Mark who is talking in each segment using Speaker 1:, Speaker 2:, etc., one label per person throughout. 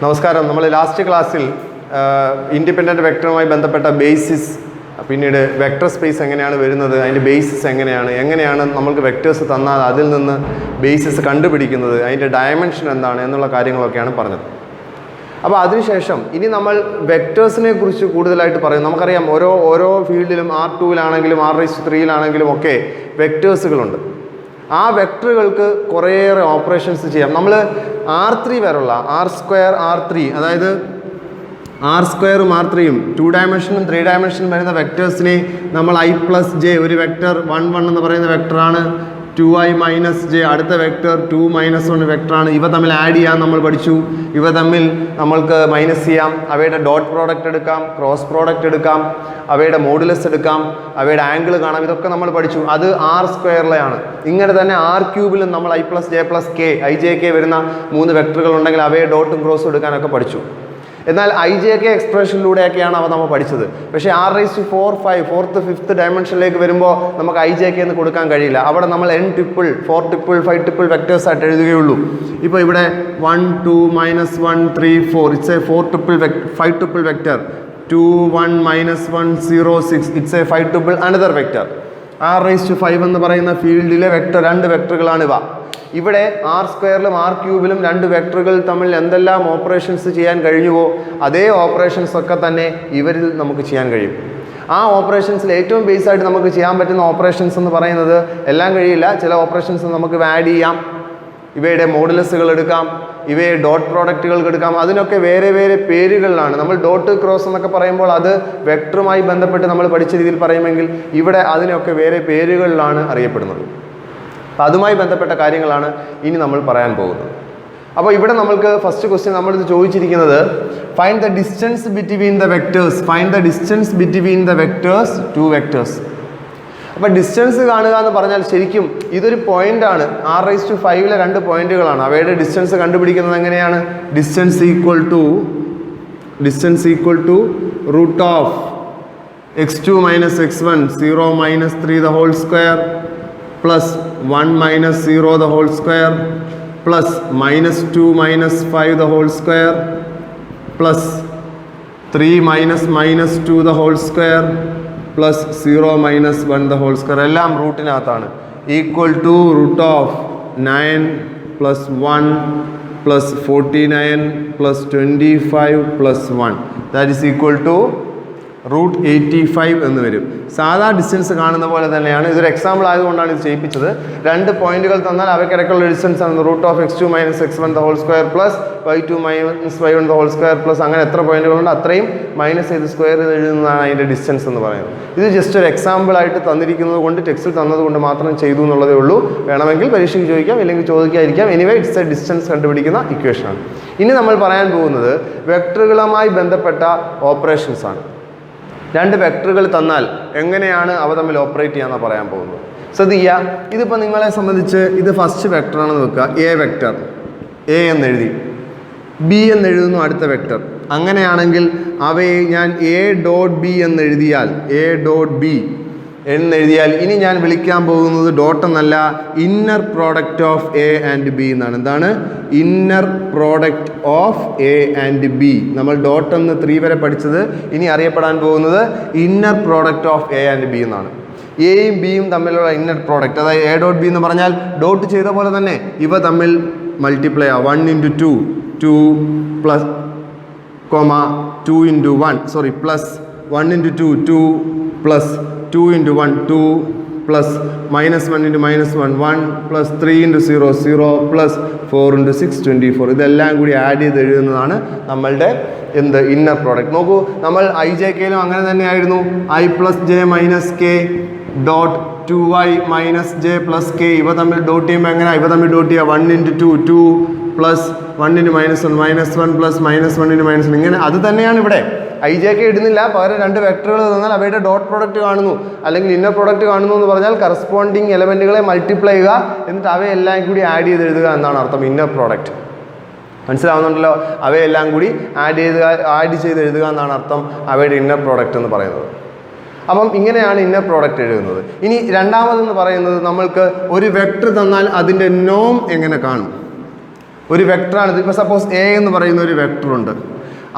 Speaker 1: നമസ്കാരം. നമ്മൾ ലാസ്റ്റ് ക്ലാസ്സിൽ ഇൻഡിപെൻഡൻറ്റ് വെക്ടറുമായി ബന്ധപ്പെട്ട ബേസിസ്, പിന്നീട് വെക്ടർ സ്പേസ് എങ്ങനെയാണ് വരുന്നത്, അതിൻ്റെ ബേസിസ് എങ്ങനെയാണ് നമ്മൾക്ക് വെക്ടേഴ്സ് തന്നാൽ അതിൽ നിന്ന് ബേസിസ് കണ്ടുപിടിക്കുന്നത്, അതിൻ്റെ ഡയമെൻഷൻ എന്താണ് എന്നുള്ള കാര്യങ്ങളൊക്കെയാണ് പറഞ്ഞത്. അപ്പോൾ അതിനുശേഷം ഇനി നമ്മൾ വെക്ടേഴ്സിനെ കുറിച്ച് കൂടുതലായിട്ട് പറയും. നമുക്കറിയാം ഓരോ ഫീൽഡിലും R2-ലാണെങ്കിലും R⁵3-ലാണെങ്കിലും ഒക്കെ വെക്ടേഴ്സുകളുണ്ട്. ആ വെക്ടറുകൾക്ക് കുറേയേറെ ഓപ്പറേഷൻസ് ചെയ്യാം. നമ്മൾ R3 വരെയുള്ള R² R3, അതായത് R²ഉം R3യും 2 ഡയമെൻഷനും 3 ഡയമെൻഷനും വരുന്ന വെക്ടേഴ്സിനെ നമ്മൾ I+J, ഒരു വെക്ടർ 1 എന്ന് പറയുന്ന വെക്ടറാണ്. 2i-j അടുത്ത വെക്ടർ 2-1 വെക്ടറാണ്. ഇവ തമ്മിൽ ആഡ് ചെയ്യാൻ നമ്മൾ പഠിച്ചു. ഇവ തമ്മിൽ നമ്മൾക്ക് മൈനസ് ചെയ്യാം. അവയുടെ ഡോട്ട് പ്രോഡക്റ്റ് എടുക്കാം, ക്രോസ് പ്രോഡക്റ്റ് എടുക്കാം, അവയുടെ മോഡുലസ് എടുക്കാം, അവയുടെ ആംഗിൾ കാണാം. ഇതൊക്കെ നമ്മൾ പഠിച്ചു. അത് R²ലെയാണ്. ഇങ്ങനെ തന്നെ R³ നമ്മൾ I+J+K IJK വരുന്ന 3 വെക്ടറുകൾ ഉണ്ടെങ്കിൽ അവയെ ഡോട്ടും ക്രോസും എടുക്കാനൊക്കെ പഠിച്ചു. എന്നാൽ IJK എക്സ്പ്രഷനിലൂടെയൊക്കെയാണ് അവ നമ്മൾ പഠിച്ചത്. പക്ഷേ R⁴, 5, 4th 5th ഡയമെൻഷനിലേക്ക് വരുമ്പോൾ നമുക്ക് IJK എന്ന് കൊടുക്കാൻ കഴിയില്ല. അവിടെ നമ്മൾ n triple 4 triple 5 triple vectors ആയിട്ട് എഴുതുകയുള്ളൂ. ഇപ്പോൾ ഇവിടെ 1 2 -1 3 4 it's A 4 triple 5 triple vector. 2 1 -1 0 6 it's A 5 triple another vector. R⁵5 എന്ന് പറയുന്ന ഫീൽഡിലെ രണ്ട് വെക്ടറുകളാണിവ. ഇവിടെ R²ലും R³ 2 വെക്ടറുകൾ തമ്മിൽ എന്തെല്ലാം ഓപ്പറേഷൻസ് ചെയ്യാൻ കഴിഞ്ഞുവോ അതേ ഓപ്പറേഷൻസ് ഒക്കെ തന്നെ ഇവരിൽ നമുക്ക് ചെയ്യാൻ കഴിയും. ആ ഓപ്പറേഷൻസിൽ ഏറ്റവും ബേസായിട്ട് നമുക്ക് ചെയ്യാൻ പറ്റുന്ന ഓപ്പറേഷൻസ് എന്ന് പറയുന്നത്, എല്ലാം കഴിയില്ല, ചില ഓപ്പറേഷൻസ് നമുക്ക് ആഡ് ചെയ്യാം. ഇവയുടെ മോഡുലസുകൾ എടുക്കാം, ഇവയെ ഡോട്ട് പ്രോഡക്റ്റുകൾക്ക് എടുക്കാം. അതിനൊക്കെ വേറെ വേറെ പേരുകളിലാണ്. നമ്മൾ ഡോട്ട് ക്രോസ് എന്നൊക്കെ പറയുമ്പോൾ അത് വെക്ടറുമായി ബന്ധപ്പെട്ട് നമ്മൾ പഠിച്ച രീതിയിൽ പറയുമെങ്കിൽ ഇവിടെ അതിനൊക്കെ വേറെ പേരുകളിലാണ് അറിയപ്പെടുന്നത്. അപ്പോൾ അതുമായി ബന്ധപ്പെട്ട കാര്യങ്ങളാണ് ഇനി നമ്മൾ പറയാൻ പോകുന്നത്. അപ്പോൾ ഇവിടെ നമ്മൾക്ക് ഫസ്റ്റ് ക്വസ്റ്റ്യൻ നമ്മളിത് ചോദിച്ചിരിക്കുന്നത്, find the distance between the vectors. Find the distance between the vectors, 2 vectors. അപ്പോൾ ഡിസ്റ്റൻസ് കാണുക എന്ന് പറഞ്ഞാൽ ശരിക്കും ഇതൊരു പോയിൻ്റാണ്. R⁵5-ലെ 2 പോയിന്റുകളാണ്. അവയുടെ ഡിസ്റ്റൻസ് കണ്ടുപിടിക്കുന്നത് എങ്ങനെയാണ്? Distance equal to root of x2 - x1 0 - 3 the whole square plus 1 - 0 the whole square plus -2 - 5 the whole square plus 3 - 2 the whole square plus 0 - 1 the whole square. എല്ലാം റൂട്ടിനകത്താണ്. Equal to root of 9 + 1 + 49 + 25 + 1 that is equal to √85 എന്ന് വരും. സാധാ distance കാണുന്ന പോലെ തന്നെയാണ്. ഇതൊരു example ആയതുകൊണ്ടാണ് ഇത് ചെയ്യിപ്പിച്ചത്. 2 പോയിന്റുകൾ തന്നാൽ അവയ്ക്കിടയ്ക്കുള്ള ഡിസ്റ്റൻസ് ആണ് root of x2 - x1 the whole square plus y2 - y1 the whole square plus അങ്ങനെ എത്ര പോയിന്റുകളുണ്ട് അത്രയും മൈനസ് ചെയ്ത് സ്ക്വയർ ചെയ്ത് എഴുതുന്നതാണ് അതിൻ്റെ ഡിസ്റ്റൻസ് എന്ന് പറയുന്നത്. ഇത് ജസ്റ്റ് ഒരു എക്സാമ്പിൾ ആയിട്ട് തന്നിരിക്കുന്നത് കൊണ്ട്, ടെക്സ്റ്റിൽ തന്നതുകൊണ്ട് മാത്രം ചെയ്തു എന്നുള്ളതേ ഉള്ളൂ. വേണമെങ്കിൽ പരീക്ഷയ്ക്ക് ചോദിക്കാം, ഇല്ലെങ്കിൽ ചോദിക്കാതിരിക്കാം. എനിവേ ഇറ്റ്സ് എ ഡിസ്റ്റൻസ് കണ്ടുപിടിക്കുന്ന ഇക്വേഷനാണ്. ഇനി നമ്മൾ പറയാൻ പോകുന്നത് വെക്ടറുകളുമായി ബന്ധപ്പെട്ട ഓപ്പറേഷൻസ് ആണ്. 2 വെക്ടറുകൾ തന്നാൽ എങ്ങനെയാണ് അവ തമ്മിൽ ഓപ്പറേറ്റ് ചെയ്യാമെന്ന് പറയാൻ പോകുന്നത്. ശ്രദ്ധിക്കുക, ഇതിപ്പോൾ നിങ്ങളെ സംബന്ധിച്ച് ഇത് ഫസ്റ്റ് വെക്ടറാണെന്ന് വെക്കുക. എ വെക്ടർ എ എന്നെഴുതി, ബി എന്നെഴുതുന്നു അടുത്ത വെക്ടർ. അങ്ങനെയാണെങ്കിൽ അവയെ ഞാൻ A.B എന്നെഴുതിയാൽ ഇനി ഞാൻ വിളിക്കാൻ പോകുന്നത് ഡോട്ട് എന്നല്ല, inner product of A and B എന്നാണ്. എന്താണ്? Inner product of A and B. നമ്മൾ ഡോട്ട് എന്ന് 3 വരെ പഠിച്ചത് ഇനി അറിയപ്പെടാൻ പോകുന്നത് inner product of A and B എന്നാണ്. എയും ബിയും തമ്മിലുള്ള ഇന്നർ പ്രോഡക്റ്റ്, അതായത് A.B എന്ന് പറഞ്ഞാൽ ഡോട്ട് ചെയ്ത പോലെ തന്നെ ഇവ തമ്മിൽ മൾട്ടിപ്ലൈ ആവും. 1 × 2 2 plus 2 × 1 plus 1 × 2 2 plus 2 × 1 2 plus -1 × -1 1 plus 3 × 0 0 plus 4 × 6 24. ഇതെല്ലാം കൂടി ആഡ് ചെയ്ത് എഴുതുന്നതാണ് നമ്മളുടെ ഇന്നർ പ്രോഡക്റ്റ്. നോക്കൂ, നമ്മൾ IJK-ലും അങ്ങനെ തന്നെയായിരുന്നു. I+J - K dot 2i - j + k. ഇവ തമ്മിൽ ഡോട്ട് ചെയ്യുമ്പോൾ എങ്ങനെയാണ്? ഇവ തമ്മിൽ ഡോട്ട് ചെയ്യുക. 1 × 2 2 പ്ലസ് 1 × -1 -1 പ്ലസ് -1 × -1. ഇങ്ങനെ അത് തന്നെയാണ് ഇവിടെ. IJK ഇടുന്നില്ല, പകരം 2 വെക്ടറുകൾ തന്നാൽ അവയുടെ ഡോട്ട് പ്രോഡക്റ്റ് കാണുന്നു, അല്ലെങ്കിൽ ഇന്നർ പ്രോഡക്റ്റ് കാണുന്നു എന്ന് പറഞ്ഞാൽ കറസ്പോണ്ടിങ് എലമെൻറ്റുകളെ മൾട്ടിപ്ലൈ ചെയ്യുക, എന്നിട്ട് അവയെല്ലാം കൂടി ആഡ് ചെയ്ത് എഴുതുക എന്നാണ് അർത്ഥം ഇന്നർ പ്രോഡക്റ്റ്. മനസ്സിലാവുന്നുണ്ടല്ലോ? അവയെല്ലാം കൂടി ആഡ് ചെയ്ത് എഴുതുക എന്നാണ് അർത്ഥം അവയുടെ ഇന്നർ പ്രോഡക്റ്റ് എന്ന് പറയുന്നത്. അപ്പം ഇങ്ങനെയാണ് ഇന്നർ പ്രോഡക്റ്റ് എഴുതുന്നത്. ഇനി രണ്ടാമതെന്ന് പറയുന്നത്, നമ്മൾക്ക് ഒരു വെക്ടർ തന്നാൽ അതിൻ്റെ നോം എങ്ങനെ കാണും? ഒരു വെക്ടറാണിത്. ഇപ്പോൾ സപ്പോസ് എ എന്ന് പറയുന്ന ഒരു വെക്ടറുണ്ട്.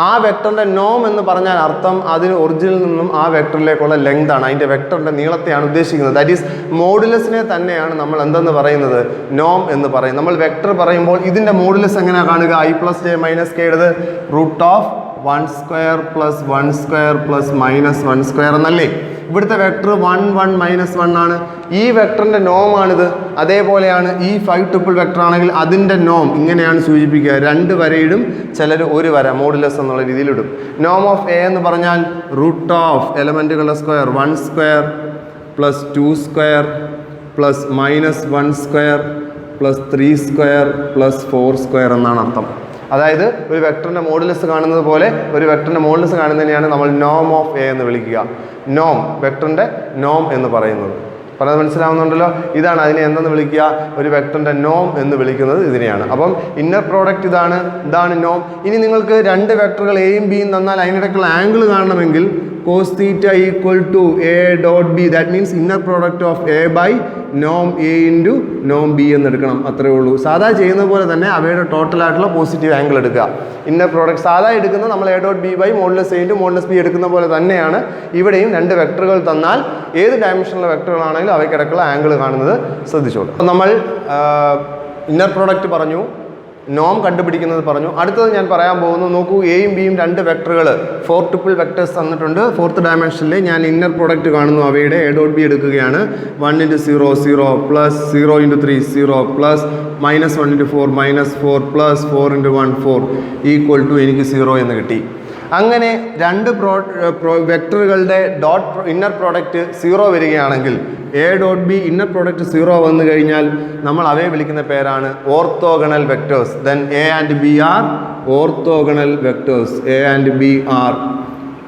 Speaker 1: ആ വെക്ടറിൻ്റെ നോം എന്ന് പറഞ്ഞാൽ അർത്ഥം അതിന് ഒറിജിനിൽ നിന്നും ആ വെക്ടറിലേക്കുള്ള ലെങ്ത് ആണ്, അതിൻ്റെ വെക്ടറിൻ്റെ നീളത്തെയാണ് ഉദ്ദേശിക്കുന്നത്. ദാറ്റ് ഈസ് മോഡുലസിനെ തന്നെയാണ് നമ്മൾ എന്തെന്ന് പറയുന്നത്, നോം എന്ന് പറയും. നമ്മൾ വെക്ടർ പറയുമ്പോൾ ഇതിൻ്റെ മോഡുലസ് എങ്ങനെയാണ് കാണുക? i + j - k എടുത്ത് √(1² + 1² + -1² എന്നല്ലേ? ഇവിടുത്തെ വെക്ടർ 1 1 -1 ആണ്. ഈ വെക്ടറിൻ്റെ നോമാണിത്. അതേപോലെയാണ് ഈ 5 ട്രിപ്പിൾ വെക്ടർ ആണെങ്കിൽ അതിൻ്റെ നോം ഇങ്ങനെയാണ് സൂചിപ്പിക്കുക. 2 വരയിടും, ചിലർ 1 വര മോഡുലസ് എന്നുള്ള രീതിയിലിടും. നോം ഓഫ് എ എന്ന് പറഞ്ഞാൽ √ എലമെൻറ്റുകളുടെ സ്ക്വയർ 1² + 2² + -1² + 3² + 4² എന്നാണ് അർത്ഥം. അതായത് ഒരു വെക്ടറിൻ്റെ മോഡുലസ് കാണുന്നത് പോലെ ഒരു വെക്ടറിൻ്റെ മോഡുലസ് കാണുന്നതിനെയാണ് നമ്മൾ നോം ഓഫ് എ എന്ന് വിളിക്കുക. നോം, വെക്ടറിൻ്റെ നോം എന്ന് പറയുന്നത്. പറഞ്ഞത് മനസ്സിലാവുന്നുണ്ടല്ലോ? ഇതാണ് അതിനെ എന്തെന്ന് വിളിക്കുക, ഒരു വെക്ടറിൻ്റെ നോം എന്ന് വിളിക്കുന്നത് ഇതിനെയാണ്. അപ്പം ഇന്നർ പ്രോഡക്റ്റ് ഇതാണ് നോം. ഇനി നിങ്ങൾക്ക് 2 വെക്ടറുകൾ എയും ബിയും തന്നാൽ അതിനിടയ്ക്കുള്ള ആംഗിൾ കാണണമെങ്കിൽ cos θ = a.b. That means inner product of a by Noam A into Noam B എന്ന് എടുക്കണം. അത്രേ ഉള്ളൂ. സാധാ ചെയ്യുന്ന പോലെ തന്നെ അവയുടെ ടോട്ടലായിട്ടുള്ള പോസിറ്റീവ് ആംഗിൾ എടുക്കുക. ഇന്നർ പ്രോഡക്റ്റ് സാധാ എടുക്കുന്നത് നമ്മൾ a.b by modulus A into modulus B എടുക്കുന്ന പോലെ തന്നെയാണ് ഇവിടെയും. 2 വെക്ടറുകൾ തന്നാൽ ഏത് ഡയമെൻഷനിലെ വെക്ടറുകളാണെങ്കിലും അവയ്ക്കിടയ്ക്കുള്ള ആംഗിൾ കാണുന്നത് ശ്രദ്ധിച്ചോളൂ. അപ്പോൾ നമ്മൾ ഇന്നർ പ്രോഡക്റ്റ് പറഞ്ഞു, നോം കണ്ടുപിടിക്കുന്നത് പറഞ്ഞു. അടുത്തത് ഞാൻ പറയാൻ പോകുന്നു. നോക്കൂ, എയും ബിയും 2 വെക്ടറുകൾ 4 ട്രിപ്പിൾ വെക്ടേഴ്സ് തന്നിട്ടുണ്ട്. 4th ഡയമെൻഷനിൽ ഞാൻ ഇന്നർ പ്രോഡക്റ്റ് കാണുന്നു. അവയുടെ a.b എടുക്കുകയാണ്. 1 × 0 0 + 0 × 3 0 + -1 × 4 -4 + 4 × 1 4 = എനിക്ക് 0 എന്ന് കിട്ടി. അങ്ങനെ 2 വെക്ടറുകളുടെ ഇന്നർ പ്രോഡക്റ്റ് 0 വരികയാണെങ്കിൽ a.b ഇന്നർ പ്രോഡക്റ്റ് 0 വന്നു കഴിഞ്ഞാൽ നമ്മൾ അവയെ വിളിക്കുന്ന പേരാണ് orthogonal vectors. Then a and b R orthogonal vectors. a and b R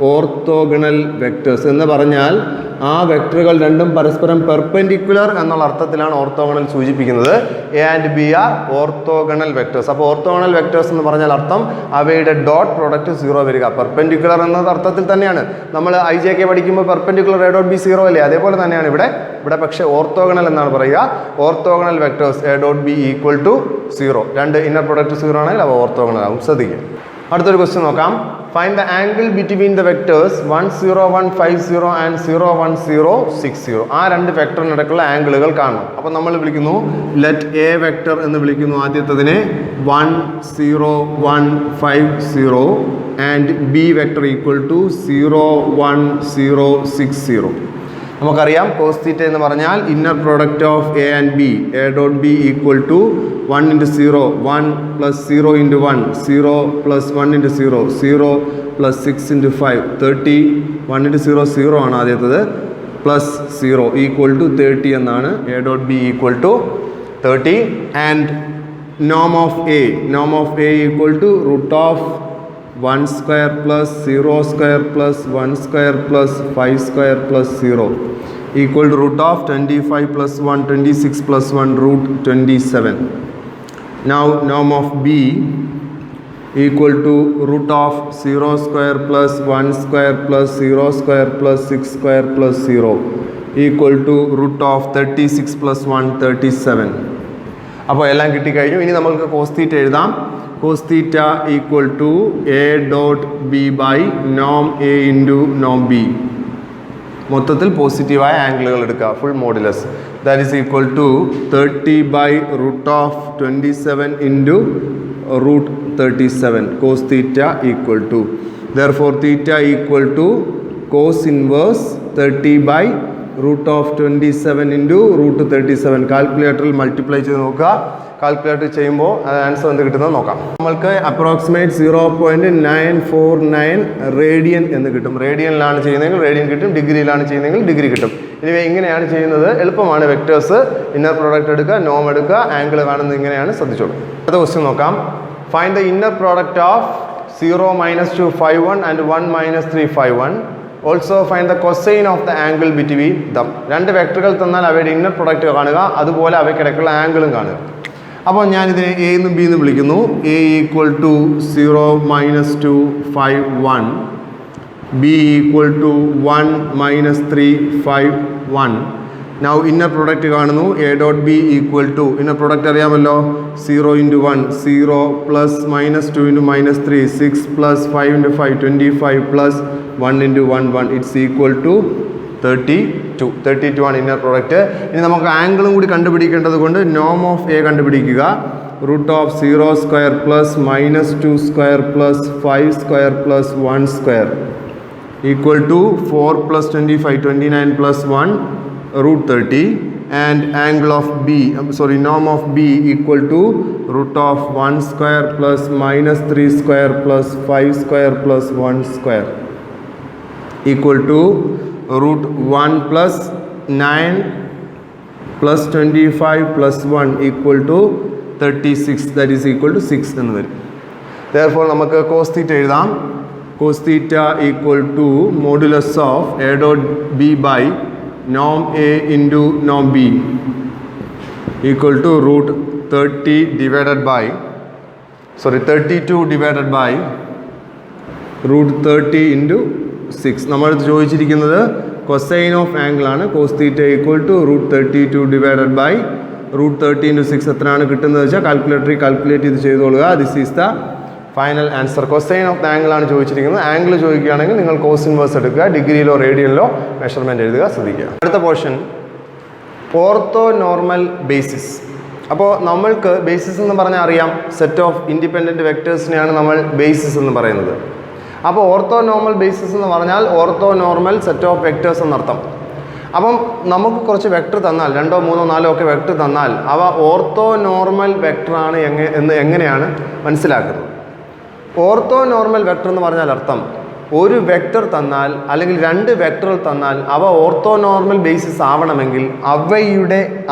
Speaker 1: orthogonal vectors എന്ന് പറഞ്ഞാൽ ആ വെക്ടറുകൾ രണ്ടും പരസ്പരം പെർപെൻഡിക്കുലർ എന്നുള്ള അർത്ഥത്തിലാണ് ഓർത്തോഗണൽ സൂചിപ്പിക്കുന്നത്. A and B R orthogonal vectors. അപ്പോൾ ഓർത്തോഗണൽ വെക്ടേഴ്സ് എന്ന് പറഞ്ഞാൽ അർത്ഥം അവയുടെ ഡോട്ട് പ്രോഡക്റ്റ് 0 വരിക. പെർപെൻഡിക്കുലർ എന്ന അർത്ഥത്തിൽ തന്നെയാണ് നമ്മൾ IJK പഠിക്കുമ്പോൾ പെർപെൻഡിക്കുലർ a.b 0 അല്ലേ? അതേപോലെ തന്നെയാണ് ഇവിടെ പക്ഷേ ഓർത്തോഗണൽ എന്നാണ് പറയുക. Orthogonal vectors a.b = 0. 2 inner product 0 ആണെങ്കിൽ അവ ഓർത്തോഗണൽ ആകും. ശ്രദ്ധിക്കുക. അടുത്തൊരു ക്വസ്റ്റ്യൻ നോക്കാം. Find the angle between the vectors 1 0 1 5 0 and 0 1 0 6 0. ആ 2 വെക്ടറിനിടയ്ക്കുള്ള ആംഗിളുകൾ കാണണം. അപ്പോൾ നമ്മൾ വിളിക്കുന്നു ലെറ്റ് എ വെക്ടർ എന്ന് വിളിക്കുന്നു ആദ്യത്തതിനെ 1 0 1 5 0 ആൻഡ് ബി വെക്ടർ = 0 1 0 6 0. നമുക്കറിയാം cos θ എന്ന് പറഞ്ഞാൽ inner product of A and B. a.b = 1 × 0 1 + 0 × 1 0 + 1 × 0 0 + 6 × 5 30. 1 × 0 0 ആണ് ആദ്യത്തത്. +0 = 30 എന്നാണ്. a.b = 30. ആൻഡ് നോം of A = √(1² + 0² + 1² + 5² + 0 = √25 + 1 26 + 1 √27. Now norm of B = √(0² + 1² + 0² + 6² + 0 = √36 + 1 37. അപ്പോൾ എല്ലാം കിട്ടിക്കഴിഞ്ഞു. ഇനി നമുക്ക് cos θ എഴുതാം. cos θ = a.b by Noam A into Noam B. മൊത്തത്തിൽ പോസിറ്റീവായ ആംഗിളുകൾ എടുക്കുക. Full modulus. That is = 30 by √27 into √37. cos θ = therefore θ = cos inverse 30 by √27 into √37. കാൽക്കുലേറ്ററിൽ multiply ചെയ്ത് നോക്കുക. കാൽക്കുലേറ്റ് ചെയ്യുമ്പോൾ ആൻസർ എന്ത് കിട്ടുന്നത് നോക്കാം. നമ്മൾക്ക് അപ്രോക്സിമേറ്റ് 0.949 റേഡിയൻ എന്ന് കിട്ടും. റേഡിയനിലാണ് ചെയ്യുന്നതെങ്കിൽ റേഡിയൻ കിട്ടും, ഡിഗ്രിയിലാണ് ചെയ്യുന്നതെങ്കിൽ ഡിഗ്രി കിട്ടും. ഇനി ഇങ്ങനെയാണ് ചെയ്യുന്നത്. എളുപ്പമാണ്. വെക്ടേഴ്സ് ഇന്നർ പ്രോഡക്റ്റ് എടുക്കുക, നോം എടുക്കുക, ആംഗിൾ കാണുന്നത് ഇങ്ങനെയാണ്. ശ്രദ്ധിച്ചോളൂ. അടുത്ത ക്വസ്റ്റ്യൻ നോക്കാം. Find the inner product of 0 - 2 51 and 1 - 3 51. Also find the cosine of the angle between them. 2 വെക്ടറുകൾ തന്നാൽ അവയുടെ ഇന്നർ പ്രോഡക്റ്റ് കാണുക, അതുപോലെ അവയ്ക്കിടയ്ക്കുള്ള ആംഗിളും കാണുക. അപ്പോൾ ഞാനിതിനെ എ എന്നും ബി എന്നും വിളിക്കുന്നു. a = 0 - 2 5 1, b = 1 - 3 5 1, now inner product കാണുന്നു. A dot B equal to inner product അറിയാമല്ലോ, 0 × 1 0 plus -2 × -3 6 plus 5 × 5 25 plus 1 × 1 1 it's equal to 32 ആണ് ഇന്നർ പ്രൊഡക്റ്റ്. ഇനി നമുക്ക് ആംഗിളും കൂടി കണ്ടുപിടിക്കേണ്ടത് കൊണ്ട് നോം ഓഫ് എ കണ്ടുപിടിക്കുക. √0² plus -2² plus 5² plus 1² equal to 4 plus 25 29 plus 1 √30 and angle of B norm of B equal to √1² plus -3² plus 5² plus 1² equal to √1 plus 9 plus 25 plus 1 equal to 36, that is equal to 6 എന്ന് വരും. Therefore നമുക്ക് cos theta എഴുതാം. cos theta equal to modulus of A dot B by norm A into norm B equal to √32 divided by √30 into 6. നമ്മൾ ചോദിച്ചിരിക്കുന്നത് cosine of angle ആണ്. cos theta equal to √32 divided by √30 into 6 എത്രയാണ് കിട്ടുന്നത് വെച്ചാൽ calculate ചെയ്ത് ചെയ്തോളുക. This is the final answer. Cosine of the angle ആണ് ചോദിച്ചിരിക്കുന്നത്. ആംഗിൾ ചോദിക്കുകയാണെങ്കിൽ നിങ്ങൾ കോസ് ഇൻവേഴ്സ് എടുക്കുക, ഡിഗ്രിയിലോ റേഡിയനിലോ മെഷർമെൻറ്റ് എഴുതുക, ശ്രദ്ധിക്കുക. അടുത്ത പോർഷൻ ഓർത്തോ നോർമൽ ബേസിസ്. അപ്പോൾ നമ്മൾക്ക് ബേസിസ് എന്ന് പറഞ്ഞാൽ അറിയാം, സെറ്റ് ഓഫ് ഇൻഡിപെൻഡൻറ്റ് വെക്ടേഴ്സിനെയാണ് നമ്മൾ ബേസിസ് എന്ന് പറയുന്നത്. അപ്പോൾ ഓർത്തോ നോർമൽ ബേസിസ് എന്ന് പറഞ്ഞാൽ ortho normal set of vectors എന്നർത്ഥം. അപ്പം നമുക്ക് കുറച്ച് വെക്ടർ തന്നാൽ 2, 3, 4 ഒക്കെ വെക്ടർ തന്നാൽ അവ ഓർത്തോ നോർമൽ വെക്ടറാണ് എന്ന് എങ്ങനെയാണ് മനസ്സിലാക്കുന്നത്? ഓർത്തോ നോർമൽ വെക്ടർ എന്ന് പറഞ്ഞാൽ അർത്ഥം, ഒരു വെക്ടർ തന്നാൽ അല്ലെങ്കിൽ 2 വെക്ടറുകൾ തന്നാൽ അവ ഓർത്തോ നോർമൽ ബേസിസ് ആവണമെങ്കിൽ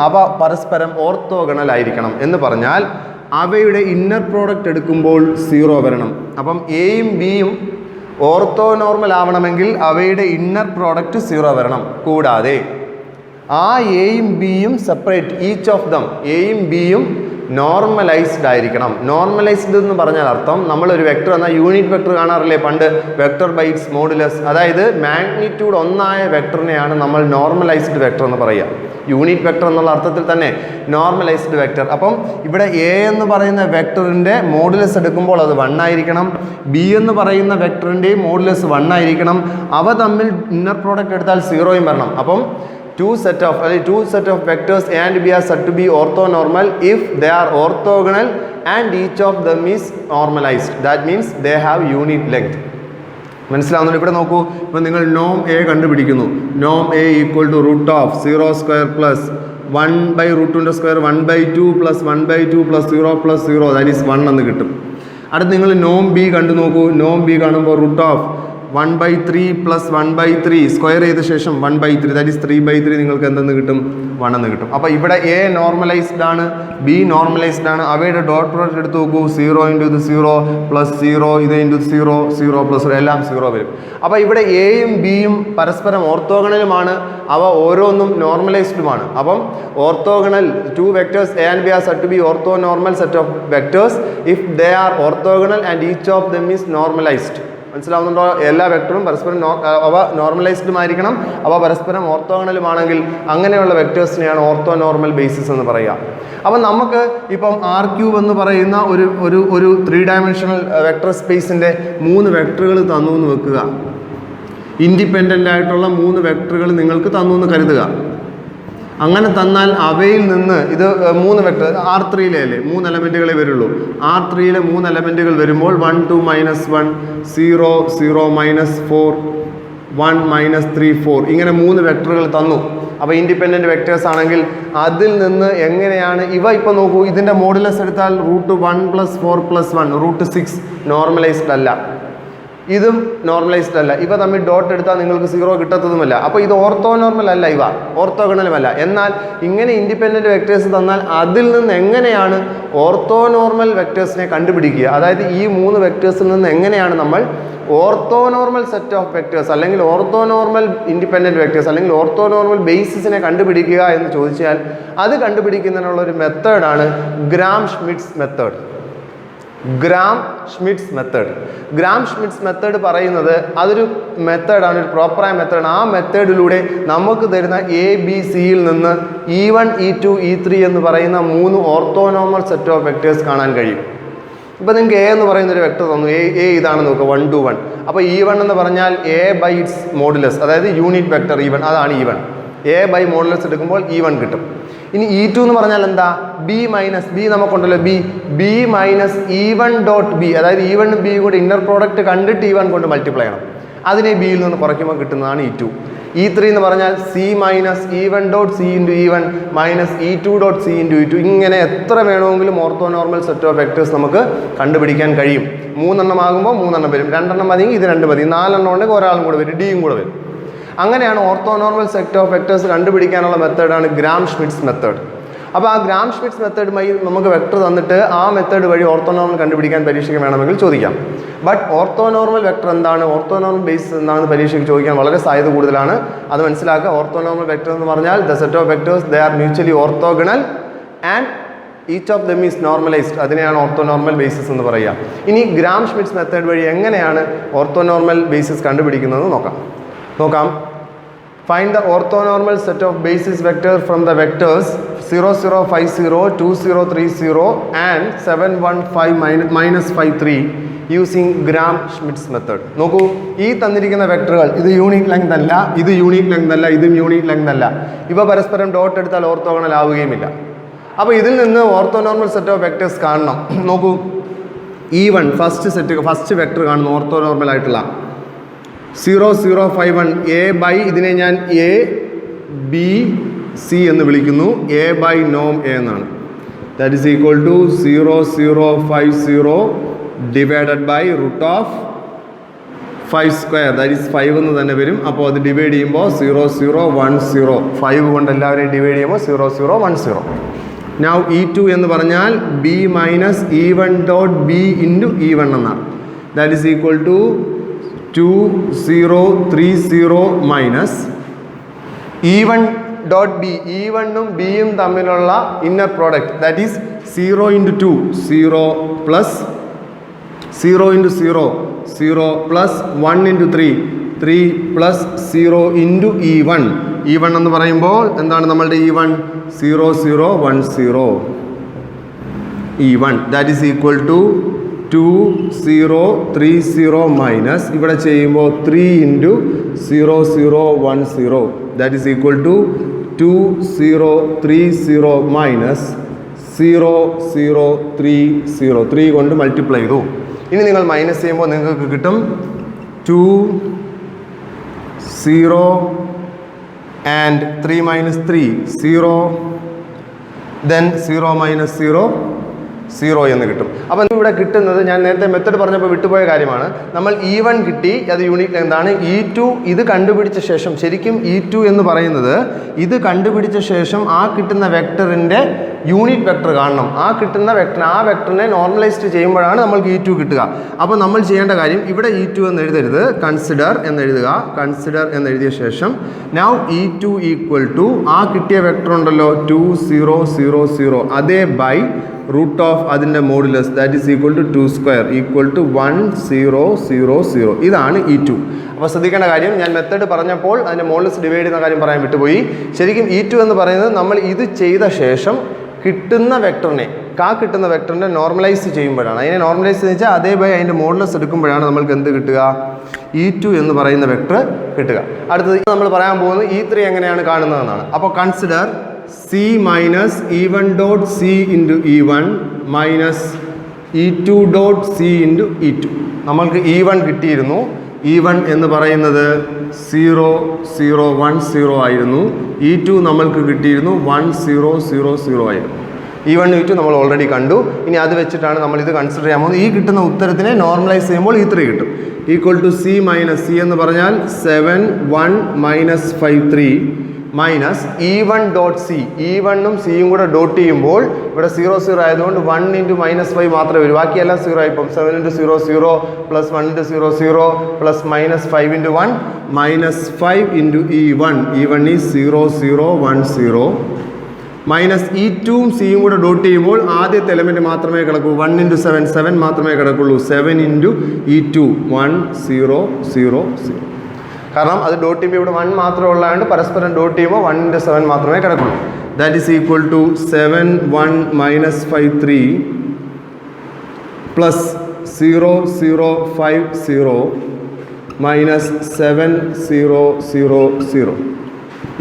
Speaker 1: അവ പരസ്പരം ഓർത്തോഗണൽ ആയിരിക്കണം. എന്ന് പറഞ്ഞാൽ അവയുടെ ഇന്നർ പ്രോഡക്റ്റ് എടുക്കുമ്പോൾ 0 വരണം. അപ്പം എയും ബിയും ഓർത്തോ നോർമൽ ആവണമെങ്കിൽ അവയുടെ ഇന്നർ പ്രോഡക്റ്റ് 0 വരണം. കൂടാതെ ആ എയും ബിയും സെപ്പറേറ്റ്, ഈച്ച് ഓഫ് ദം എയും ബിയും നോർമലൈസ്ഡ് ആയിരിക്കണം. നോർമലൈസ്ഡ് എന്ന് പറഞ്ഞാൽ അർത്ഥം, നമ്മളൊരു വെക്ടർ എന്നാൽ യൂണിറ്റ് വെക്ടർ കാണാറില്ലേ പണ്ട്, വെക്ടർ ബൈ ഇറ്റ്സ് മോഡുലസ്. അതായത് മാഗ്നിറ്റ്യൂഡ് 1 ആയ വെക്ടറിനെയാണ് നമ്മൾ നോർമലൈസ്ഡ് വെക്ടർ എന്ന് പറയുക. യൂണിറ്റ് വെക്ടർ എന്നുള്ള അർത്ഥത്തിൽ തന്നെ നോർമലൈസ്ഡ് വെക്ടർ. അപ്പം ഇവിടെ എ എന്ന് പറയുന്ന വെക്ടറിൻ്റെ മോഡുലസ് എടുക്കുമ്പോൾ അത് 1 ആയിരിക്കണം, ബി എന്ന് പറയുന്ന വെക്ടറിൻ്റെയും മോഡുലസ് 1 ആയിരിക്കണം. അവ തമ്മിൽ ഇന്നർ പ്രോഡക്റ്റ് എടുത്താൽ 0 വരണം. അപ്പം two set of vectors A and B are said to be orthonormal if they are orthogonal and each of them is normalized. That means they have unit length. മനസ്സിലാവുന്നുണ്ട്? ഇവിടെ നോക്കൂ, ഇപ്പം നിങ്ങൾ നോം എ കണ്ടുപിടിക്കുന്നു. നോം A equal to √0² plus 1/√2² 1/2 plus 1/2 plus 0 plus 0 that is 1 എന്ന് കിട്ടും. അടുത്ത് നിങ്ങൾ നോം ബി കണ്ടു നോക്കൂ. നോം ബി കാണുമ്പോൾ √1/3 പ്ലസ് 1/3 സ്ക്വയർ ചെയ്ത ശേഷം 1/3 ദാറ്റ് ഈസ് 3/3 നിങ്ങൾക്ക് എന്തെന്ന് കിട്ടും? 1 എന്ന് കിട്ടും. അപ്പോൾ ഇവിടെ എ നോർമലൈസ്ഡ് ആണ്, ബി നോർമലൈസ്ഡ് ആണ്. അവയുടെ ഡോട്ട് പ്രോഡക്റ്റ് എടുത്ത് നോക്കൂ. 0 × ഇത് 0 പ്ലസ് 0 ഇത് × 0 0 പ്ലസ് എല്ലാം 0 വരും. അപ്പോൾ ഇവിടെ എയും ബിയും പരസ്പരം ഓർത്തോഗണലുമാണ്, അവ ഓരോന്നും നോർമലൈസ്ഡുമാണ്. അപ്പം orthogonal 2 vectors A and B are said to be orthonormal set of vectors if they are orthogonal and each of them is normalised. മനസ്സിലാവുന്നുണ്ടോ? എല്ലാ വെക്ടറും പരസ്പരം അവ നോർമലൈസ്ഡുമായിരിക്കണം, അവ പരസ്പരം ഓർത്തോഗണലുമാണെങ്കിൽ അങ്ങനെയുള്ള വെക്ടേഴ്സിനെയാണ് ഓർത്തോ നോർമൽ ബേസിസ് എന്ന് പറയുക. അപ്പം നമുക്ക് ഇപ്പം R³ എന്ന് പറയുന്ന ഒരു 3 ഡയമെൻഷണൽ വെക്ടർ സ്പേസിൻ്റെ 3 വെക്ടറുകൾ തന്നു എന്ന് വെക്കുക. ഇൻഡിപെൻഡൻ്റ് ആയിട്ടുള്ള 3 വെക്ടറുകൾ നിങ്ങൾക്ക് തന്നു എന്ന് കരുതുക. അങ്ങനെ തന്നാൽ അവയിൽ നിന്ന് ഇത് 3 വെക്ടർ R3-ലെ അല്ലേ 3 എലമെൻറ്റുകളെ വരുള്ളൂ. R3-ലെ 3 എലമെൻറ്റുകൾ വരുമ്പോൾ 1 2 -1 0 0 -4 1 -3 4 ഇങ്ങനെ 3 വെക്ടറുകൾ തന്നു. അപ്പോൾ ഇൻഡിപെൻഡൻറ്റ് വെക്ടേഴ്സ് ആണെങ്കിൽ അതിൽ നിന്ന് എങ്ങനെയാണ് ഇവ ഇപ്പോൾ നോക്കൂ, ഇതിൻ്റെ മോഡുലസ് എടുത്താൽ √1 + 4 + 1 √6 നോർമലൈസ്ഡ് അല്ല, ഇതും നോർമലൈസ്ഡ് അല്ല. ഇവ തമ്മിൽ ഡോട്ട് എടുത്താൽ നിങ്ങൾക്ക് 0 കിട്ടത്തതുമല്ല. അപ്പോൾ ഇത് ഓർത്തോ നോർമൽ അല്ല, ഇവ ഓർത്തോഗണലുമല്ല. എന്നാൽ ഇങ്ങനെ ഇൻഡിപെൻഡൻറ്റ് വെക്ടേഴ്സ് തന്നാൽ അതിൽ നിന്ന് എങ്ങനെയാണ് ഓർത്തോ നോർമൽ വെക്ടേഴ്സിനെ കണ്ടുപിടിക്കുക? അതായത് ഈ 3 വെക്ടേഴ്സിൽ നിന്ന് എങ്ങനെയാണ് നമ്മൾ orthonormal set of vectors അല്ലെങ്കിൽ ഓർത്തോ നോർമൽ ഇൻഡിപെൻഡൻറ്റ് വെക്ടേഴ്സ് അല്ലെങ്കിൽ ഓർത്തോ നോർമൽ ബേസിസിനെ കണ്ടുപിടിക്കുക എന്ന് ചോദിച്ചാൽ അത് കണ്ടുപിടിക്കുന്നതിനുള്ളൊരു മെത്തേഡാണ് Gram Schmidt's method. Gram Schmidt's method. Gram Schmidt's method പറയുന്നത് അതൊരു മെത്തേഡാണ്, ഒരു പ്രോപ്പറായ മെത്തേഡാണ്. ആ മെത്തേഡിലൂടെ നമുക്ക് തരുന്ന ABC-യിൽ നിന്ന് E1, E2, E3 എന്ന് പറയുന്ന 3 ഓർത്തോനോമൽ സെറ്റ് ഓഫ് വെക്ടേഴ്സ് കാണാൻ കഴിയും. ഇപ്പോൾ നിങ്ങൾക്ക് A എന്ന് പറയുന്ന ഒരു വെക്ടർ തന്നു, A ഇതാണെന്ന് നോക്കുക, 1 to 1. അപ്പോൾ E1 എന്ന് പറഞ്ഞാൽ A by its മോഡുലസ്, അതായത് യൂണിറ്റ് വെക്ടർ E1, അതാണ് E1. A by മോഡുലസ് എടുക്കുമ്പോൾ E1 കിട്ടും. ഇനി E2 എന്ന് പറഞ്ഞാൽ എന്താ? B നമുക്കുണ്ടല്ലോ, B minus E1 dot B, അതായത് E1 ഉം B കൂടെ ഇന്നർ പ്രോഡക്റ്റ് കണ്ടിട്ട് E1 കൊണ്ട് മൾട്ടിപ്ലൈ ചെയ്യണം. അതിനെ Bയിൽ നിന്ന് കുറയ്ക്കുമ്പോൾ കിട്ടുന്നതാണ് E2. E3 എന്ന് പറഞ്ഞാൽ C minus E1 dot C into E1 minus E2 dot C into E2. ഇങ്ങനെ എത്ര വേണമെങ്കിലും ഓർത്തോനോർമൽ സെറ്റ് ഓഫ് വെക്ടേഴ്സ് നമുക്ക് കണ്ടുപിടിക്കാൻ കഴിയും. 3 എണ്ണം ആകുമ്പോൾ 3 എണ്ണം വരും, 2 എണ്ണം മതിയെങ്കിൽ ഇത് 2 മതി, 4 എണ്ണം ഉണ്ടെങ്കിൽ ഒരാളും കൂടെ വരും, ഡിയും കൂടെ വരും. അങ്ങനെയാണ് ഓർത്തോനോർമൽ സെറ്റ് ഓഫ് വെക്ടേഴ്സ് കണ്ടുപിടിക്കാനുള്ള മെത്തേഡാണ് ഗ്രാം ഷ്മിഡ്സ് മെത്തേഡ്. അപ്പോൾ ആ ഗ്രാം ഷ്മിഡ്സ് മെത്തേഡുമായി നമുക്ക് വെക്ടർ തന്നിട്ട് ആ മെത്തേഡ് വഴി ഓർത്തോനോർമൽ കണ്ടുപിടിക്കാൻ പരീക്ഷയ്ക്ക് വേണമെങ്കിൽ ചോദിക്കാം. ബട്ട് ഓർത്തോനോർമൽ വെക്ടർ എന്താണ്, ഓർത്തോനോർമൽ ബേസ് എന്താണെന്ന് പരീക്ഷയ്ക്ക് ചോദിക്കാൻ വളരെ സാധ്യത കൂടുതലാണ്. അത് മനസ്സിലാക്കുക. ഓർത്തോനോർമൽ വെക്ടർ എന്ന് പറഞ്ഞാൽ the set of vectors they are mutually orthogonal and each of them is normalised. അതിനെയാണ് ഓർത്തോനോർമൽ ബേസിസ് എന്ന് പറയുക. ഇനി ഗ്രാം ഷ്മിഡ്സ് മെത്തേഡ് വഴി എങ്ങനെയാണ് ഓർത്തോനോർമൽ ബേസിസ് കണ്ടുപിടിക്കുന്നത് നോക്കാം. Find the orthonormal set of basis vectors from the vectors 0, 0, 5, 0, 2, 0, 3, 0 and 7, 1, 5, minus 5, 3 using Gram-Schmidt's method. നോക്കൂ, ഈ തന്നിരിക്കുന്ന വെക്ടറുകൾ ഇത് യൂണിറ്റ് ലെങ്ത് അല്ല, ഇത് യൂണിറ്റ് ലെങ്ത് അല്ല, ഇതും യൂണിറ്റ് ലെങ്ത് അല്ല. ഇവ പരസ്പരം ഡോട്ട് എടുത്താൽ ഓർത്തോഗണൽ ആവുകയുമില്ല. അപ്പോൾ ഇതിൽ നിന്ന് ഓർത്തോനോർമൽ സെറ്റ് ഓഫ് വെക്ടേഴ്സ് കാണണം. നോക്കൂ, E1 ഫസ്റ്റ് വെക്ടർ കാണുന്നു ഓർത്തോനോർമൽ ആയിട്ടുള്ള 0, 0, 5, 1 A by ഇതിനെ ഞാൻ ABC എന്ന് വിളിക്കുന്നു. A by norm A എന്നാണ്. That is equal to 0, 0, 5, 0 divided by root of 5 square. That is 5 എന്ന് തന്നെ വരും. അപ്പോൾ അത് ഡിവൈഡ് ചെയ്യുമ്പോൾ 0, 0, 1, 0. 5 കൊണ്ട് എല്ലാവരെയും ഡിവൈഡ് ചെയ്യുമ്പോൾ 0, 0, 1, 0. Now E2 എന്ന് പറഞ്ഞാൽ B minus E1 dot B into E1 എന്നാണ്. That is equal to 2, 0, 3, 0 minus E1 dot B. E1 ഉം B യും തമ്മിലുള്ള inner product, that is 0 into 2, 0 plus 0 into 0, 0 plus 1 into 3, 3 plus 0 into E1. E1 എന്ന് പറയുമ്പോൾ എന്താണ് നമ്മളുടെ E1? 0, 0, 1, 0. E1 that is equal to 2, 0, 3, 0 minus ഇവിടെ ചെയ്യുമ്പോൾ 3 into 0, 0, 1, 0. That is equal to 2, 0, 3, 0 minus 0, 0, 3, 0. 3 കൊണ്ട് മൾട്ടിപ്ലൈ ചെയ്തു. ഇനി നിങ്ങൾ മൈനസ് ചെയ്യുമ്പോൾ നിങ്ങൾക്ക് കിട്ടും 2, 0 and 3 minus 3, 0, then 0 minus 0, 0 എന്ന് കിട്ടും. അപ്പം ഇവിടെ കിട്ടുന്നത് ഞാൻ നേരത്തെ മെത്തേഡ് പറഞ്ഞപ്പോൾ വിട്ടുപോയ കാര്യമാണ്. നമ്മൾ E1 കിട്ടി, അത് യൂണിറ്റ് എന്താണ്. E2 ഇത് കണ്ടുപിടിച്ച ശേഷം, ശരിക്കും E2 എന്ന് പറയുന്നത് ഇത് കണ്ടുപിടിച്ച ശേഷം ആ കിട്ടുന്ന വെക്ടറിൻ്റെ യൂണിറ്റ് വെക്ടർ കാണണം. ആ കിട്ടുന്ന വെക്ടർ, ആ വെക്ടറിനെ നോർമലൈസ്ഡ് ചെയ്യുമ്പോഴാണ് നമ്മൾക്ക് E2 കിട്ടുക. അപ്പോൾ നമ്മൾ ചെയ്യേണ്ട കാര്യം ഇവിടെ E2 എന്ന് എഴുതരുത്, കൺസിഡർ എന്നെഴുതുക. കൺസിഡർ എന്നെഴുതിയ ശേഷം നൗ E2 ഈക്വൽ ടു ആ കിട്ടിയ വെക്ടർ ഉണ്ടല്ലോ 2, 0, 0, 0 അതേ ബൈ റൂട്ട് ഓഫ് അതിൻ്റെ modulus, that is equal to 2 square equal to 1, 0, 0, 0. ഇതാണ് E2. അപ്പോൾ ശ്രദ്ധിക്കേണ്ട കാര്യം, ഞാൻ മെത്തേഡ് പറഞ്ഞപ്പോൾ അതിൻ്റെ മോഡുലസ് ഡിവൈഡ് ചെയ്യുന്ന കാര്യം പറയാൻ വിട്ടുപോയി. ശരിക്കും E2 എന്ന് പറയുന്നത് നമ്മൾ ഇത് ചെയ്ത ശേഷം കിട്ടുന്ന വെക്ടറിനെ, കിട്ടുന്ന വെക്ടറിനെ നോർമലൈസ് ചെയ്യുമ്പോഴാണ്. അതിനെ നോർമലൈസ് എന്ന് വെച്ചാൽ അതേ ബൈ അതിൻ്റെ മോഡുലസ് എടുക്കുമ്പോഴാണ് നമ്മൾക്ക് എന്ത് കിട്ടുക? E2 എന്ന് പറയുന്ന വെക്ടർ കിട്ടുക. അടുത്തത് നമ്മൾ പറയാൻ പോകുന്നത് E3 എങ്ങനെയാണ് കാണുന്നതെന്നാണ്. അപ്പോൾ consider C minus E1 dot C into E1 minus E2 dot C into E2. നമ്മൾക്ക് E1 കിട്ടിയിരുന്നു. E1 എന്ന് പറയുന്നത് 0, 0, 1, 0 ആയിരുന്നു. E2 നമ്മൾക്ക് കിട്ടിയിരുന്നു 1, 0, 0, 0 ആയിരുന്നു. E1 E2 നമ്മൾ ഓൾറെഡി കണ്ടു. ഇനി അത് വെച്ചിട്ടാണ് നമ്മൾ ഇത് കൺസിഡർ ചെയ്യാൻ പോകുന്നത്. ഈ കിട്ടുന്ന ഉത്തരത്തിനെ നോർമലൈസ് ചെയ്യുമ്പോൾ E3 കിട്ടും. Equal to C minus C എന്ന് പറഞ്ഞാൽ 7, 1 minus 5, 3 minus E1 dot C. E1ഉം സിയും കൂടെ ഡോട്ട് ചെയ്യുമ്പോൾ ഇവിടെ 0, 0 ആയതുകൊണ്ട് 1 ഇൻറ്റു -5 മാത്രമേ വരൂ. ബാക്കിയെല്ലാം 0 ആയിപ്പം 7 into 0, 0 plus 1 into 0, 0 plus -5 into 1 -5 into E1. E1 is 0, 0, 1, 0 minus ഈ 2ഉം സിയും കൂടെ ഡോട്ട് ചെയ്യുമ്പോൾ ആദ്യത്തെ എലമെൻറ്റ് മാത്രമേ കിടക്കൂ. 1 × 7 7 മാത്രമേ കിടക്കുള്ളൂ. 7 × E2 1 0 0 0. കാരണം അത് ഡോട്ട് ചെയ്യുമ്പോൾ ഇവിടെ 1 മാത്രമേ ഉള്ളതുകൊണ്ട് പരസ്പരം ഡോട്ട് ചെയ്യുമ്പോൾ 1 × 7 മാത്രമേ കിടക്കുള്ളൂ. That is equal to 7 1 - 5 3 plus 0 0 5 0 minus 7 0 0 0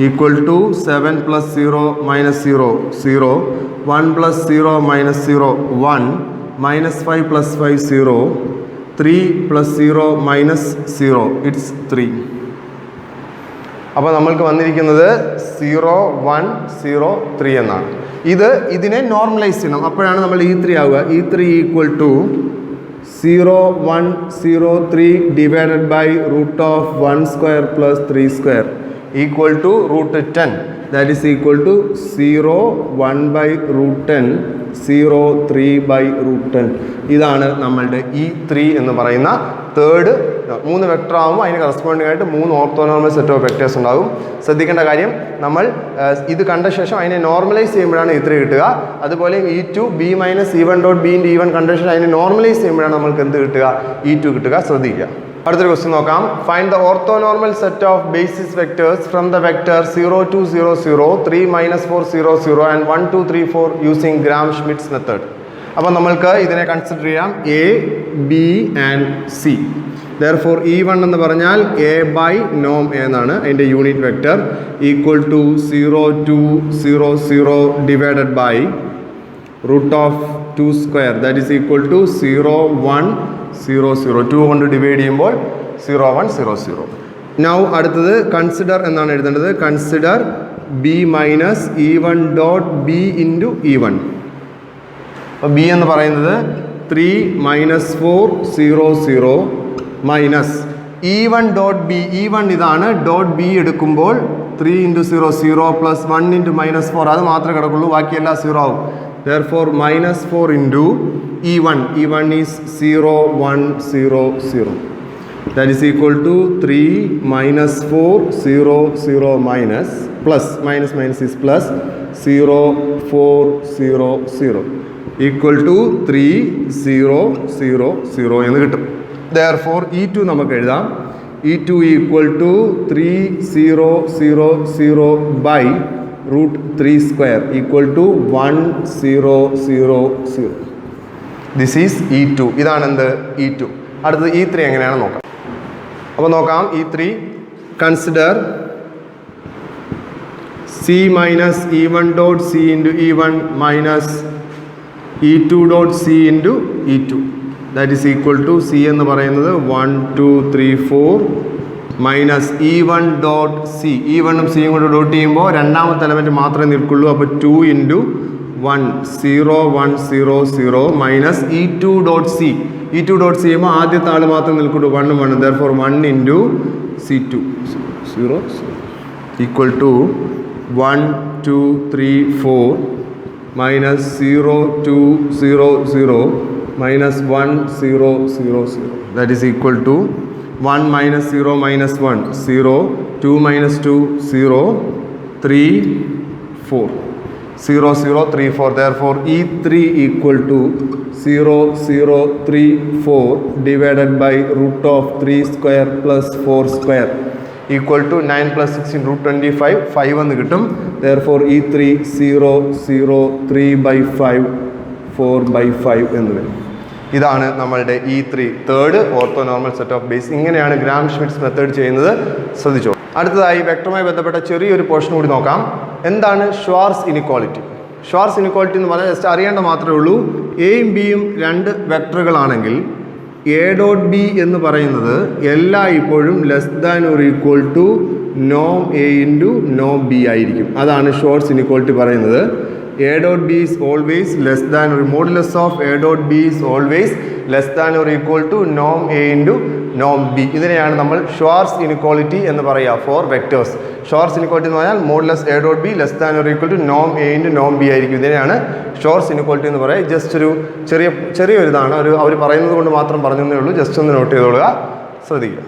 Speaker 1: equal to 7 + 0 - 0 0 1 + 0 - 0 1 -5 + 5 0 3 + 0 - 0 it's 3. അപ്പോൾ നമ്മൾക്ക് വന്നിരിക്കുന്നത് 0 1 0 3 എന്നാണ്. ഇതിനെ നോർമലൈസ് ചെയ്യണം. അപ്പോഴാണ് നമ്മൾ E3 ആവുക. E3 equal to 0 1 0 3 divided by √1² + 3² equal to √10. That is equal to 0 1/√10 0 3/√10. ഇതാണ് നമ്മളുടെ E3 എന്ന് പറയുന്ന തേർഡ്. 3 വെക്ടർ ആകുമ്പോൾ അതിന് കറസ്പോണ്ടിങ് ആയിട്ട് 3 ഓർത്തോനോർമൽ സെറ്റ് ഓഫ് വെക്ടേഴ്സ് ഉണ്ടാകും. ശ്രദ്ധിക്കേണ്ട കാര്യം, നമ്മൾ ഇത് കണ്ട ശേഷം അതിനെ നോർമലൈസ് ചെയ്യുമ്പോഴാണ് E3 കിട്ടുക. അതുപോലെ E2 B - E1 dot B × E1 കണ്ട ശേഷം അതിനെ നോർമലൈസ് ചെയ്യുമ്പോഴാണ് നമ്മൾക്ക് എന്ത് കിട്ടുക? E2 കിട്ടുക. ശ്രദ്ധിക്കുക. അടുത്തൊരു ക്വസ്റ്റ്യൻ നോക്കാം. Find the orthonormal set of basis vectors from the vector 0 2 0 0 3 - 4 0 0 and 1 2 3 4 using Gram Schmidt's method. അപ്പോൾ നമ്മൾക്ക് ഇതിനെ കൺസിഡർ ചെയ്യാം A, B and C. Therefore E1 എന്ന് പറഞ്ഞാൽ A/norm എന്നാണ് അതിൻ്റെ unit vector. Equal to 0 2 0 0 divided by √2². That is equal to 0 1 0 0. 2 കൊണ്ട് divide ചെയ്യുമ്പോൾ 0 1 0 0. നൗ അടുത്തത് കൺസിഡർ എന്നാണ് എഴുതേണ്ടത്. Consider B - E1 dot B × E1. അപ്പോൾ B എന്ന് പറയുന്നത് 3 - 4 0 0 minus E1 dot B. E1 ഇതാണ്. ഡോട്ട് B എടുക്കുമ്പോൾ 3 × 0 0 പ്ലസ് 1 × -4 അത് മാത്രമേ കിടക്കുള്ളൂ. ബാക്കിയെല്ലാം 0 ആവും. Therefore -4 × E1. E1 is 0 1 0 0. That is equal to 3 - 4 0 0 minus plus minus is plus 0 4 0 0 equal to 3 0 0 0 എന്ന് കിട്ടും. Therefore E2 നമുക്ക് എഴുതാം. E2 equal to 3 0 0 0 by √3² equal to 1 0 0 0. This is E2. ഇതാണ് എന്ത്? E2. അടുത്തത് E3 എങ്ങനെയാണ് നോക്കാം. അപ്പോൾ നോക്കാം. E3 consider C - E1 dot C × E1 minus E2 dot C × E2. That is equal to C എന്ന് പറയുന്നത് 1 2 3 4 മൈനസ് E1 ഡോട്ട് C. E1ഉം Cയും കൂടെ ഡോട്ട് ചെയ്യുമ്പോൾ രണ്ടാമത്തെ എലമെൻറ്റ് മാത്രമേ നിൽക്കുള്ളൂ. അപ്പോൾ 2 × 1 0 1 0 0 minus E2 dot C. E2 dot C ചെയ്യുമ്പോൾ ആദ്യത്തെ ആൾ മാത്രമേ നിൽക്കുള്ളൂ. 1 1. Therefore 1 × C2 0 equal to 1 2 3 4 minus 0 2 0 0 minus 1 0 0 0. That is equal to 1 - 0 - 1 0 2 - 2 0 3 4 0 0 3 4. Therefore E3 equal to 0 0 3 4 divided by √3² plus 4² equal to 9 + 16 √25 5 എന്ന് കിട്ടും. Therefore E3 0 0 3/5 4/5 എന്ന് വരും. ഇതാണ് നമ്മളുടെ E3 third orthonormal set of base. ഇങ്ങനെയാണ് ഗ്രാം ഷ്മിഡ്സ് മെത്തേഡ് ചെയ്യുന്നത്. ശ്രദ്ധിച്ചോ. അടുത്തതായി വെക്ടറുമായി ബന്ധപ്പെട്ട ചെറിയൊരു പോർഷൻ കൂടി നോക്കാം. എന്താണ് ഷ്വാർസ് ഇനിക്വാളിറ്റി? ഷ്വാർസ് ഇനിക്വാളിറ്റി എന്ന് പറഞ്ഞാൽ ജസ്റ്റ് അറിയേണ്ട മാത്രമേ ഉള്ളൂ. എയും ബിയും രണ്ട് വെക്ടറുകളാണെങ്കിൽ A ഡോട്ട് B എന്ന് പറയുന്നത് എല്ലായ്പ്പോഴും >= നോം A × നോം B ആയിരിക്കും. അതാണ് ഷ്വാർസ് ഇനിക്വാളിറ്റി പറയുന്നത്. A dot B is always less than or modulus of A dot B is always less than or equal to norm A × norm B. ഇതിനെയാണ് നമ്മൾ ഷ്വാർസ് inequality എന്ന് പറയുക ഫോർ വെക്ടേഴ്സ്. ഷ്വാർസ് ഇനിക്വാളിറ്റി എന്ന് പറഞ്ഞാൽ modulus A dot B less than or equal to norm A × norm B ആയിരിക്കും. ഇതിനെയാണ് ഷ്വാർസ് inequality എന്ന് പറയുക. ജസ്റ്റ് ഒരു ചെറിയൊരിതാണ്. അവർ പറയുന്നത് കൊണ്ട് മാത്രം പറഞ്ഞതേ ഉള്ളൂ. ജസ്റ്റ് ഒന്ന് നോട്ട് ചെയ്തോളുക. ശ്രദ്ധിക്കുക.